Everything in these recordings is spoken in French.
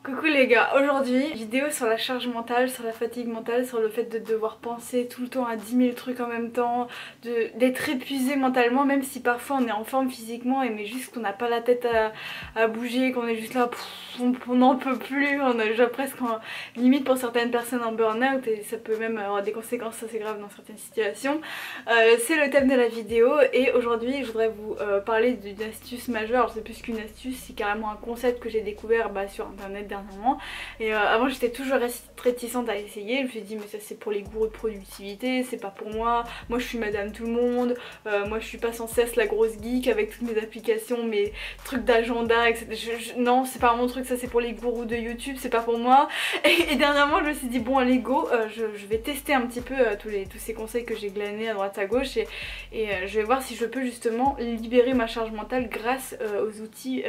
Coucou les gars, aujourd'hui vidéo sur la charge mentale, sur la fatigue mentale, sur le fait de devoir penser tout le temps à 10 000 trucs en même temps, d'être épuisé mentalement même si parfois on est en forme physiquement mais juste qu'on n'a pas la tête à bouger, qu'on est juste là, on n'en peut plus, on a déjà presque limite pour certaines personnes en burn-out et ça peut même avoir des conséquences assez graves dans certaines situations. C'est le thème de la vidéo et aujourd'hui je voudrais vous parler d'une astuce majeure. Alors c'est plus qu'une astuce, c'est carrément un concept que j'ai découvert sur internet dernièrement et avant j'étais toujours réticente à essayer. Je me suis dit mais ça c'est pour les gourous de productivité, c'est pas pour moi, moi je suis madame tout le monde, moi je suis pas sans cesse la grosse geek avec toutes mes applications, mes trucs d'agenda, etc. Non c'est pas mon truc, ça c'est pour les gourous de YouTube, c'est pas pour moi. Et dernièrement je me suis dit bon allez go, je vais tester un petit peu tous ces conseils que j'ai glanés à droite à gauche et je vais voir si je peux justement libérer ma charge mentale grâce aux outils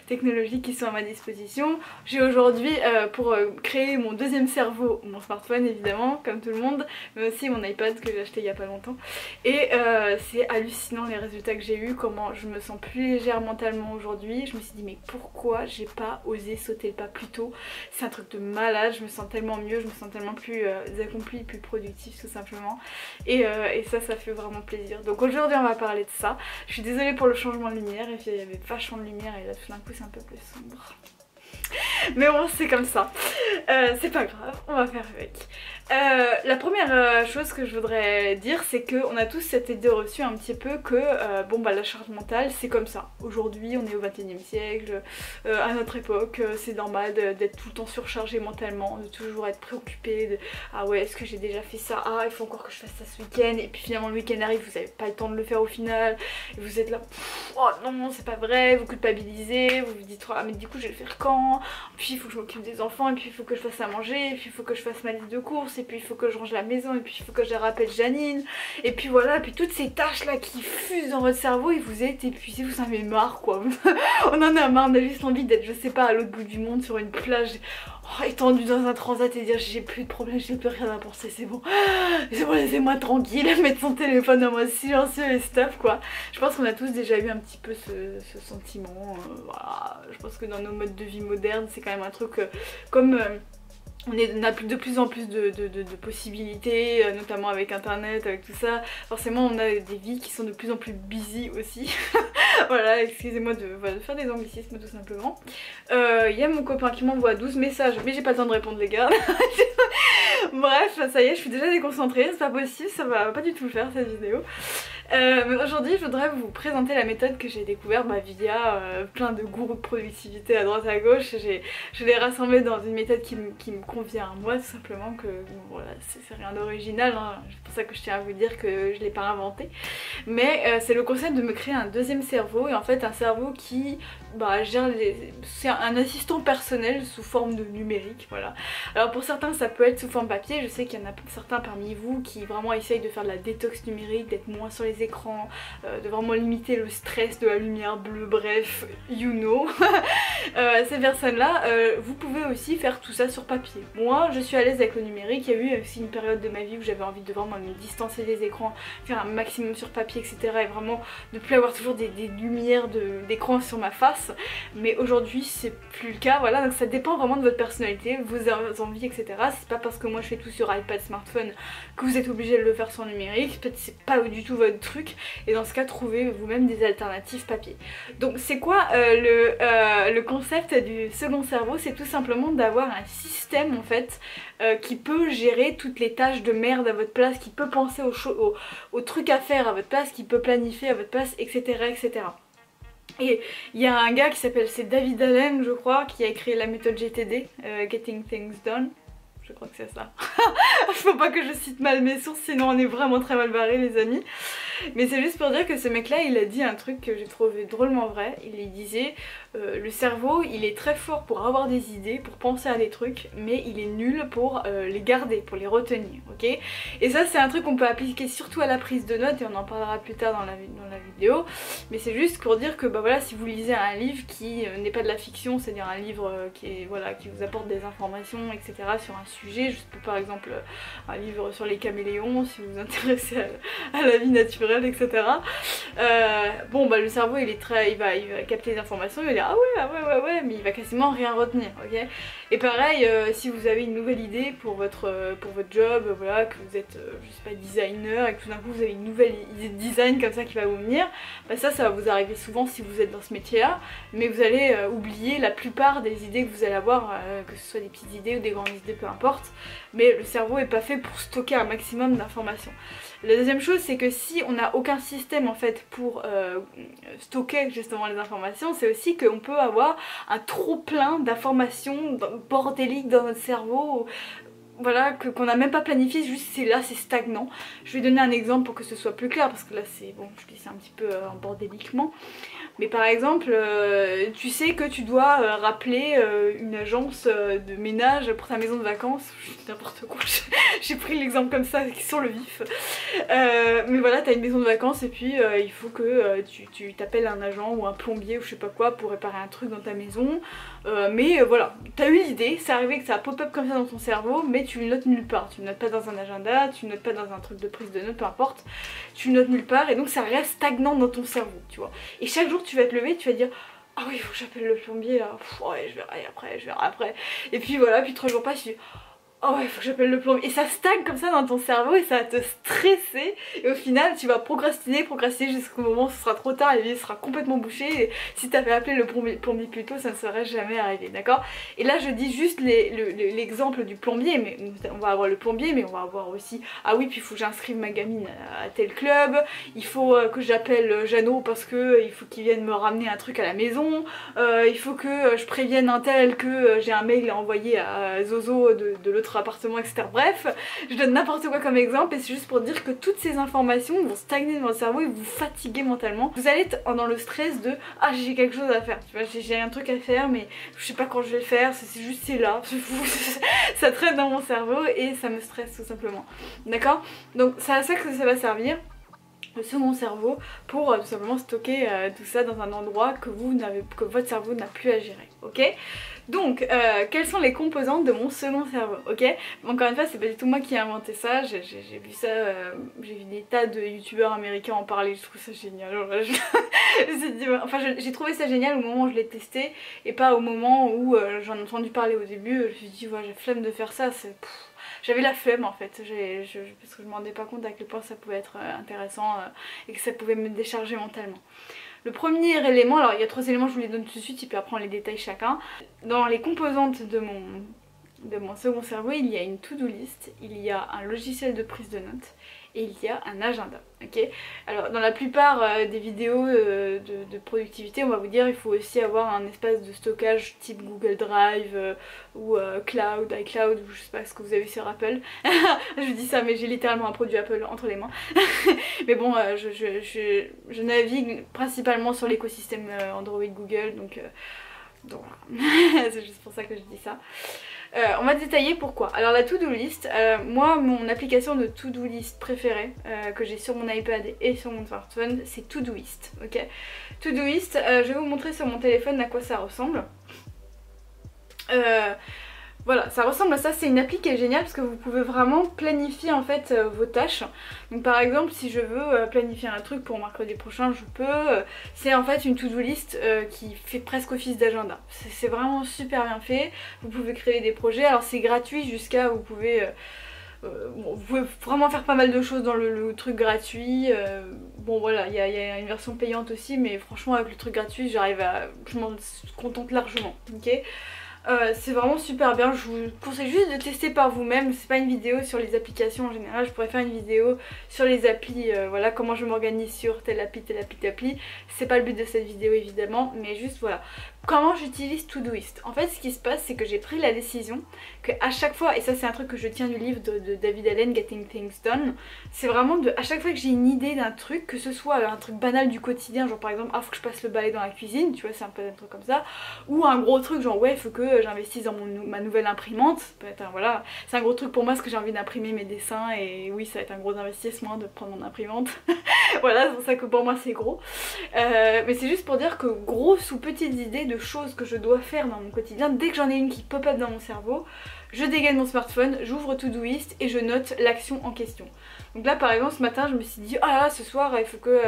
technologiques qui sont à ma disposition. J'ai aujourd'hui pour créer mon deuxième cerveau, mon smartphone évidemment comme tout le monde, mais aussi mon iPad que j'ai acheté il y a pas longtemps et c'est hallucinant les résultats que j'ai eu, comment je me sens plus légère mentalement aujourd'hui. Je me suis dit mais pourquoi j'ai pas osé sauter le pas plus tôt, c'est un truc de malade, je me sens tellement mieux, je me sens tellement plus accomplie, plus productive tout simplement et ça fait vraiment plaisir. Donc aujourd'hui on va parler de ça. Je suis désolée pour le changement de lumière, et puis il y avait vachement de lumière et là tout d'un coup c'est un peu plus sombre. Mais bon c'est comme ça, c'est pas grave, on va faire avec. La première chose que je voudrais dire c'est qu'on a tous cette idée reçue un petit peu que bon bah la charge mentale c'est comme ça. Aujourd'hui on est au 21e siècle, à notre époque c'est normal d'être tout le temps surchargé mentalement, de toujours être préoccupé de ah ouais est-ce que j'ai déjà fait ça, ah il faut encore que je fasse ça ce week-end, et puis finalement le week-end arrive, vous avez pas le temps de le faire au final, et vous êtes là oh non c'est pas vrai, vous culpabilisez, vous vous dites ah mais du coup je vais le faire quand, puis il faut que je m'occupe des enfants, et puis il faut que je fasse à manger, et puis il faut que je fasse ma liste de courses, et puis il faut que je range la maison, et puis il faut que je rappelle Janine, et puis voilà, et puis toutes ces tâches là qui fusent dans votre cerveau et vous êtes épuisé, vous en avez marre quoi. On en a marre, on a juste envie d'être je sais pas à l'autre bout du monde sur une plage étendue dans un transat et dire j'ai plus de problème, j'ai plus rien à penser, c'est bon, laissez-moi tranquille, mettre son téléphone en mode silencieux et stop quoi. Je pense qu'on a tous déjà eu un petit peu ce sentiment, voilà. Je pense que dans nos modes de vie modernes c'est quand même un truc comme on a de plus en plus de possibilités, notamment avec internet, avec tout ça. Forcément on a des vies qui sont de plus en plus busy aussi. Voilà, excusez-moi de faire des anglicismes tout simplement. Il y a mon copain qui m'envoie 12 messages mais j'ai pas le temps de répondre les gars. Bref, ça y est, je suis déjà déconcentrée, c'est pas possible, ça va pas du tout le faire cette vidéo. Mais aujourd'hui je voudrais vous présenter la méthode que j'ai découverte via plein de gourous de productivité à droite à gauche. Je l'ai rassemblée dans une méthode qui me convient à moi tout simplement, que voilà, c'est rien d'original, hein. C'est pour ça que je tiens à vous dire que je l'ai pas inventé. Mais c'est le concept de me créer un deuxième cerveau, et en fait un cerveau qui gère c'est un assistant personnel sous forme de numérique, voilà. Alors pour certains ça peut être sous forme papier, je sais qu'il y en a certains parmi vous qui vraiment essayent de faire de la détox numérique, d'être moins sur les écrans, de vraiment limiter le stress de la lumière bleue, bref, you know. Ces personnes là, vous pouvez aussi faire tout ça sur papier. Moi je suis à l'aise avec le numérique, il y a eu aussi une période de ma vie où j'avais envie de vraiment me distancer des écrans, faire un maximum sur papier etc, et vraiment ne plus avoir toujours des lumières d'écran sur ma face, mais aujourd'hui c'est plus le cas, voilà. Donc ça dépend vraiment de votre personnalité, vos envies etc. C'est pas parce que moi je fais tout sur iPad, smartphone que vous êtes obligé de le faire sur numérique, peut-être c'est pas du tout votre truc, et dans ce cas trouvez vous-même des alternatives papier. Donc c'est quoi le concept du second cerveau? C'est tout simplement d'avoir un système en fait qui peut gérer toutes les tâches de merde à votre place, qui peut penser aux trucs à faire à votre place, qui peut planifier à votre place etc etc. Et il y a un gars qui s'appelle, c'est David Allen je crois, qui a créé la méthode GTD, Getting Things Done. Je crois que c'est ça. Faut pas que je cite mal mes sources, sinon on est vraiment très mal barrés les amis. Mais c'est juste pour dire que ce mec là il a dit un truc que j'ai trouvé drôlement vrai. Il disait le cerveau il est très fort pour avoir des idées, pour penser à des trucs, mais il est nul pour les garder, pour les retenir, ok. Et ça c'est un truc qu'on peut appliquer surtout à la prise de notes, et on en parlera plus tard dans la vidéo. Mais c'est juste pour dire que voilà, si vous lisez un livre qui n'est pas de la fiction, c'est-à-dire un livre qui vous apporte des informations etc sur un sujets. Je peux par exemple un livre sur les caméléons si vous vous intéressez à la vie naturelle, etc. Bon bah le cerveau il va capter les informations, il va dire ah ouais, mais il va quasiment rien retenir, ok. Et pareil, si vous avez une nouvelle idée pour votre job, voilà, que vous êtes je sais pas designer et que tout d'un coup vous avez une nouvelle idée de design comme ça qui va vous venir, bah ça va vous arriver souvent si vous êtes dans ce métier là, mais vous allez oublier la plupart des idées que vous allez avoir, que ce soit des petites idées ou des grandes idées, peu importe, mais le cerveau est pas fait pour stocker un maximum d'informations. La deuxième chose, c'est que si on n'a aucun système en fait pour stocker justement les informations, c'est aussi qu'on peut avoir un trop plein d'informations bordéliques dans notre cerveau, voilà, qu'on n'a même pas planifié, juste c'est là, c'est stagnant. Je vais donner un exemple pour que ce soit plus clair, parce que là c'est bon, je dis c'est un petit peu bordéliquement. Mais par exemple, tu sais que tu dois rappeler une agence de ménage pour ta maison de vacances, n'importe quoi, j'ai pris l'exemple comme ça sur le vif. Mais voilà, t'as une maison de vacances et puis il faut que tu t'appelles un agent ou un plombier ou je sais pas quoi pour réparer un truc dans ta maison. Mais voilà, t'as eu l'idée, c'est arrivé que ça pop-up comme ça dans ton cerveau, mais tu le notes nulle part. Tu le notes pas dans un agenda, tu le notes pas dans un truc de prise de notes, peu importe. Tu le notes nulle part et donc ça reste stagnant dans ton cerveau, tu vois. Et chaque jour tu vas te lever, tu vas dire ah oui, il faut que j'appelle le plombier là, ouais, je verrai après. Et puis voilà, puis 3 jours passent, tu dis oh ouais, il faut que j'appelle le plombier. Et ça stagne comme ça dans ton cerveau et ça va te stresser. Et au final, tu vas procrastiner jusqu'au moment où ce sera trop tard et la vie sera complètement bouchée. Et si t'avais appelé le plombier plus tôt, ça ne serait jamais arrivé, d'accord? Et là, je dis juste l'exemple du plombier. Mais on va avoir le plombier, mais on va avoir aussi ah oui, puis il faut que j'inscrive ma gamine à tel club. Il faut que j'appelle Jeannot parce que il faut qu'il vienne me ramener un truc à la maison. Il faut que je prévienne un tel que j'ai un mail à envoyer à Zozo de l'autre appartement, etc. Bref, je donne n'importe quoi comme exemple et c'est juste pour dire que toutes ces informations vont stagner dans le cerveau et vous fatiguer mentalement. Vous allez être dans le stress de ah j'ai quelque chose à faire, tu vois, j'ai un truc à faire mais je sais pas quand je vais le faire, c'est juste c'est là, ça traîne dans mon cerveau et ça me stresse tout simplement, d'accord? Donc c'est à ça que ça va servir. Le second cerveau pour tout simplement stocker tout ça dans un endroit que votre cerveau n'a plus à gérer, ok? Donc quelles sont les composantes de mon second cerveau, ok? Encore une fois, c'est pas du tout moi qui ai inventé ça, j'ai vu ça, j'ai vu des tas de youtubeurs américains en parler, je trouve ça génial. Enfin j'ai trouvé ça génial au moment où je l'ai testé et pas au moment où j'en ai entendu parler au début, je me suis dit ouais, j'ai flemme de faire ça, c'est... J'avais la flemme en fait, parce que je me rendais pas compte à quel point ça pouvait être intéressant et que ça pouvait me décharger mentalement. Le premier élément, alors il y a 3 éléments, je vous les donne tout de suite et puis après on les détaille chacun. Dans les composantes de mon second cerveau, il y a une to-do list, il y a un logiciel de prise de notes et il y a un agenda, ok? Alors dans la plupart des vidéos de productivité, on va vous dire il faut aussi avoir un espace de stockage type Google Drive ou Cloud, iCloud, ou je sais pas ce que vous avez sur Apple. Je dis ça mais j'ai littéralement un produit Apple entre les mains. Mais bon, je navigue principalement sur l'écosystème Android Google, donc voilà. C'est juste pour ça que je dis ça. On va détailler pourquoi. Alors la to-do list, moi mon application de to-do list préférée que j'ai sur mon iPad et sur mon smartphone, c'est Todoist, ok? Todoist, je vais vous montrer sur mon téléphone à quoi ça ressemble. Voilà, ça ressemble à ça, c'est une appli qui est géniale parce que vous pouvez vraiment planifier en fait vos tâches. Donc par exemple si je veux planifier un truc pour mercredi prochain, je peux. C'est en fait une to-do list qui fait presque office d'agenda. C'est vraiment super bien fait, vous pouvez créer des projets, alors c'est gratuit jusqu'à vous pouvez vraiment faire pas mal de choses dans le truc gratuit. Bon voilà, il y a une version payante aussi, mais franchement avec le truc gratuit je m'en contente largement, ok? C'est vraiment super bien, je vous conseille juste de tester par vous-même, c'est pas une vidéo sur les applications en général, je pourrais faire une vidéo sur les applis, voilà comment je m'organise sur telle appli, c'est pas le but de cette vidéo évidemment, mais juste voilà. Comment j'utilise Todoist? En fait ce qui se passe c'est que j'ai pris la décision que à chaque fois, et ça c'est un truc que je tiens du livre de David Allen, Getting Things Done, c'est vraiment à chaque fois que j'ai une idée d'un truc, que ce soit un truc banal du quotidien, genre par exemple ah faut que je passe le balai dans la cuisine, tu vois c'est un peu un truc comme ça, ou un gros truc genre ouais faut que j'investisse dans ma nouvelle imprimante, peut-être voilà, c'est un gros truc pour moi parce que j'ai envie d'imprimer mes dessins et oui ça va être un gros investissement de prendre mon imprimante. Voilà c'est pour ça que pour moi c'est gros, mais c'est juste pour dire que grosses ou petites idées de choses que je dois faire dans mon quotidien, dès que j'en ai une qui pop-up dans mon cerveau, je dégaine mon smartphone, j'ouvre Todoist et je note l'action en question. Donc là par exemple ce matin je me suis dit, ah là ce soir il faut que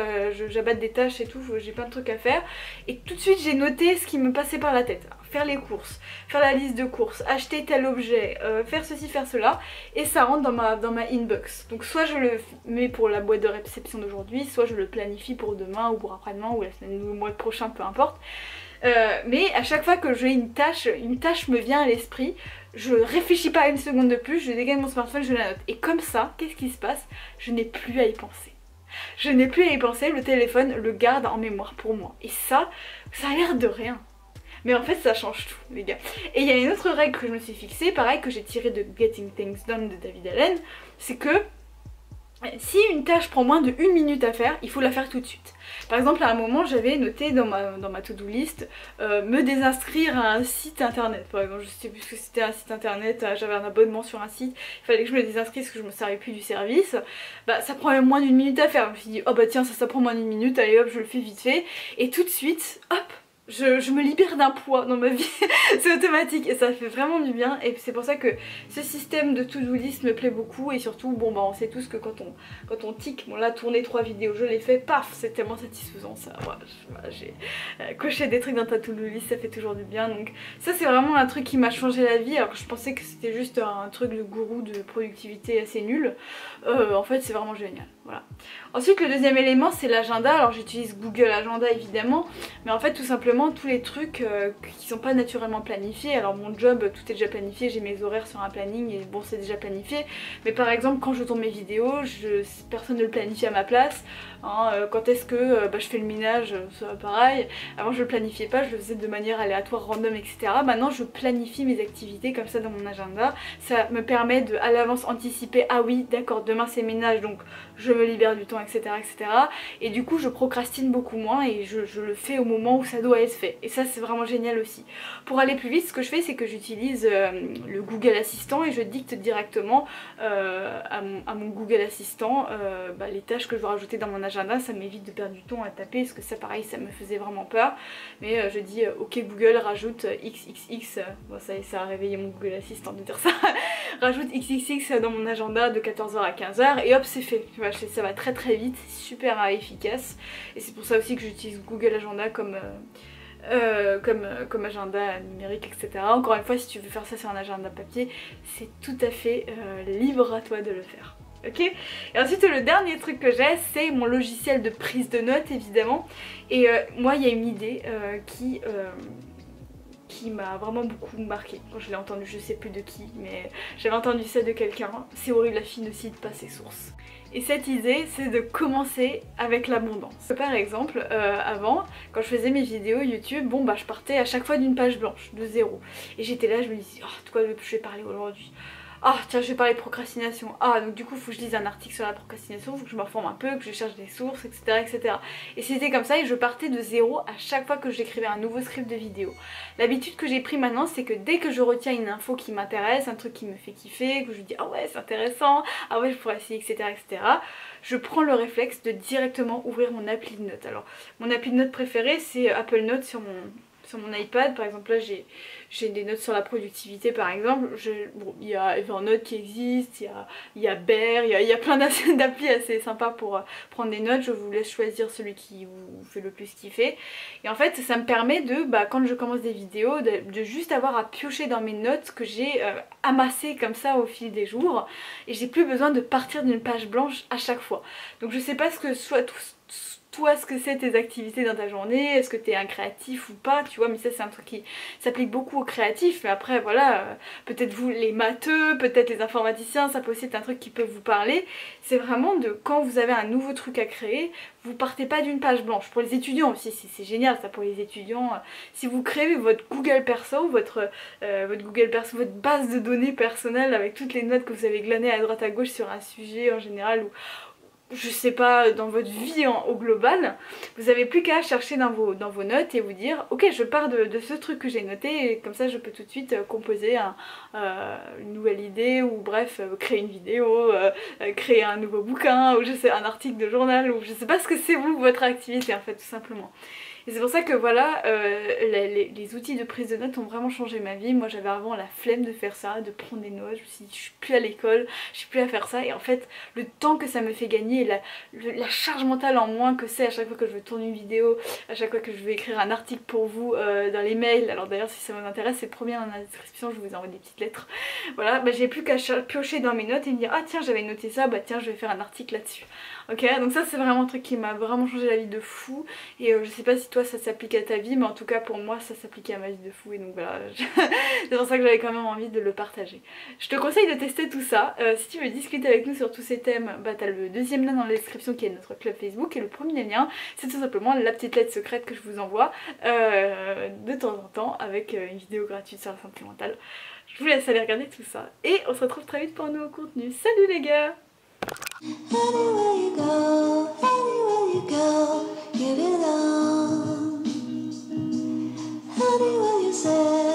j'abatte des tâches et tout, j'ai plein de trucs à faire. Et tout de suite j'ai noté ce qui me passait par la tête. Alors, faire les courses, faire la liste de courses, acheter tel objet, faire ceci, faire cela. Et ça rentre dans ma inbox. Donc soit je le mets pour la boîte de réception d'aujourd'hui, soit je le planifie pour demain ou pour après-demain ou la semaine ou le mois prochain, peu importe. Mais à chaque fois que j'ai une tâche me vient à l'esprit, je réfléchis pas une seconde de plus, je dégaine mon smartphone, je la note. Et comme ça, qu'est-ce qui se passe? Je n'ai plus à y penser. Je n'ai plus à y penser, le téléphone le garde en mémoire pour moi. Et ça a l'air de rien. Mais en fait ça change tout les gars. Et il y a une autre règle que je me suis fixée, pareil que j'ai tirée de Getting Things Done de David Allen, c'est que si une tâche prend moins de 1 minute à faire, il faut la faire tout de suite. Par exemple à un moment j'avais noté dans ma to-do list me désinscrire à un site internet. Par exemple je sais plus ce que c'était un site internet, j'avais un abonnement sur un site, il fallait que je me désinscrive parce que je me servais plus du service. Bah ça prend même moins d'1 minute à faire. Je me suis dit oh bah tiens ça prend moins d'1 minute, allez hop je le fais vite fait. Et tout de suite hop je me libère d'un poids dans ma vie, c'est automatique et ça fait vraiment du bien. Et c'est pour ça que ce système de to-do list me plaît beaucoup. Et surtout bon bah on sait tous que quand on tic, bon là tourner 3 vidéos je l'ai fait, paf c'est tellement satisfaisant ça. Ouais, j'ai coché des trucs dans ta to-do list, ça fait toujours du bien. Donc ça c'est vraiment un truc qui m'a changé la vie, alors que je pensais que c'était juste un truc de gourou de productivité assez nul. En fait c'est vraiment génial, voilà. Ensuite le deuxième élément c'est l'agenda. Alors j'utilise Google Agenda évidemment, mais en fait tout simplement tous les trucs qui sont pas naturellement planifiés. Alors mon job tout est déjà planifié, j'ai mes horaires sur un planning et bon c'est déjà planifié. Mais par exemple quand je tourne mes vidéos, personne ne le planifie à ma place. Hein, quand est-ce que je fais le ménage, ça pareil. Avant je le planifiais pas, je le faisais de manière aléatoire, random, etc. Maintenant je planifie mes activités comme ça dans mon agenda. Ça me permet de à l'avance anticiper, ah oui d'accord demain c'est ménage donc je me libère du temps, etc. etc. Et du coup je procrastine beaucoup moins et je le fais au moment où ça doit être fait. Et ça c'est vraiment génial aussi. Pour aller plus vite ce que je fais c'est que j'utilise le Google Assistant et je dicte directement à mon Google Assistant les tâches que je veux rajouter dans mon agenda. Ça m'évite de perdre du temps à taper parce que ça pareil ça me faisait vraiment peur. Mais je dis ok Google rajoute XXX, bon ça a réveillé mon Google Assistant de dire ça. Rajoute XXX dans mon agenda de 14h à 15h et hop c'est fait. Tu vois, ça va très très vite, c'est super efficace. Et c'est pour ça aussi que j'utilise Google Agenda comme agenda numérique, etc. Encore une fois, si tu veux faire ça sur un agenda papier, c'est tout à fait libre à toi de le faire. Ok. Et ensuite le dernier truc que j'ai c'est mon logiciel de prise de notes évidemment. Et moi il y a une idée qui m'a vraiment beaucoup marqué quand je l'ai entendu, je sais plus de qui, mais j'avais entendu ça de quelqu'un. C'est horrible, la fille ne cite pas ses sources. Et cette idée c'est de commencer avec l'abondance. Par exemple avant quand je faisais mes vidéos YouTube, bon bah je partais à chaque fois d'une page blanche, de zéro. Et j'étais là, je me disais oh de quoi je vais parler aujourd'hui. Ah tiens je vais parler de procrastination, ah donc du coup il faut que je lise un article sur la procrastination, il faut que je m'informe un peu, que je cherche des sources, etc. etc. Et c'était comme ça et je partais de zéro à chaque fois que j'écrivais un nouveau script de vidéo. L'habitude que j'ai pris maintenant c'est que dès que je retiens une info qui m'intéresse, un truc qui me fait kiffer, que je dis ah ouais c'est intéressant, ah ouais je pourrais essayer, etc. etc. je prends le réflexe de directement ouvrir mon appli de notes. Alors mon appli de notes préférée c'est Apple Notes sur mon iPad. Par exemple là j'ai des notes sur la productivité par exemple. Bon, il y a Evernote qui existe, il y a Bear, il y a plein d'applis assez sympas pour prendre des notes. Je vous laisse choisir celui qui vous fait le plus kiffer. Et en fait ça me permet de, quand je commence des vidéos, de juste avoir à piocher dans mes notes que j'ai amassées comme ça au fil des jours. Et j'ai plus besoin de partir d'une page blanche à chaque fois. Donc je sais pas ce que soit toi ce que c'est tes activités dans ta journée, est-ce que t'es un créatif ou pas, tu vois, mais ça c'est un truc qui s'applique beaucoup aux créatifs. Mais après voilà, peut-être vous les matheux, peut-être les informaticiens, ça peut aussi être un truc qui peut vous parler. C'est vraiment de quand vous avez un nouveau truc à créer, vous partez pas d'une page blanche. Pour les étudiants aussi, c'est génial ça pour les étudiants. Si vous créez votre Google perso, votre base de données personnelle avec toutes les notes que vous avez glanées à droite à gauche sur un sujet en général ou je sais pas, dans votre vie au global, vous avez plus qu'à chercher dans vos notes et vous dire ok je pars de ce truc que j'ai noté et comme ça je peux tout de suite composer une nouvelle idée ou bref créer une vidéo, créer un nouveau bouquin ou je sais un article de journal ou je sais pas ce que c'est vous votre activité en fait tout simplement. Et c'est pour ça que voilà, les outils de prise de notes ont vraiment changé ma vie. Moi j'avais avant la flemme de faire ça, de prendre des notes, je me suis dit je suis plus à l'école, je suis plus à faire ça, et en fait le temps que ça me fait gagner, et la charge mentale en moins que c'est à chaque fois que je veux tourner une vidéo, à chaque fois que je veux écrire un article pour vous dans les mails, alors d'ailleurs si ça vous intéresse c'est promis dans la description, je vous envoie des petites lettres. Voilà, bah, j'ai plus qu'à piocher dans mes notes et me dire ah tiens j'avais noté ça, bah tiens je vais faire un article là-dessus. Ok, donc ça c'est vraiment un truc qui m'a vraiment changé la vie de fou, et je sais pas si toi ça s'applique à ta vie, mais en tout cas pour moi ça s'appliquait à ma vie de fou, et donc voilà, c'est pour ça que j'avais quand même envie de le partager. Je te conseille de tester tout ça. Si tu veux discuter avec nous sur tous ces thèmes, bah t'as le deuxième lien dans la description qui est notre club Facebook, et le premier lien c'est tout simplement la petite lettre secrète que je vous envoie de temps en temps avec une vidéo gratuite sur la santé mentale. Je vous laisse aller regarder tout ça et on se retrouve très vite pour un nouveau contenu. Salut les gars! Anywhere you go, give it all. Anywhere you say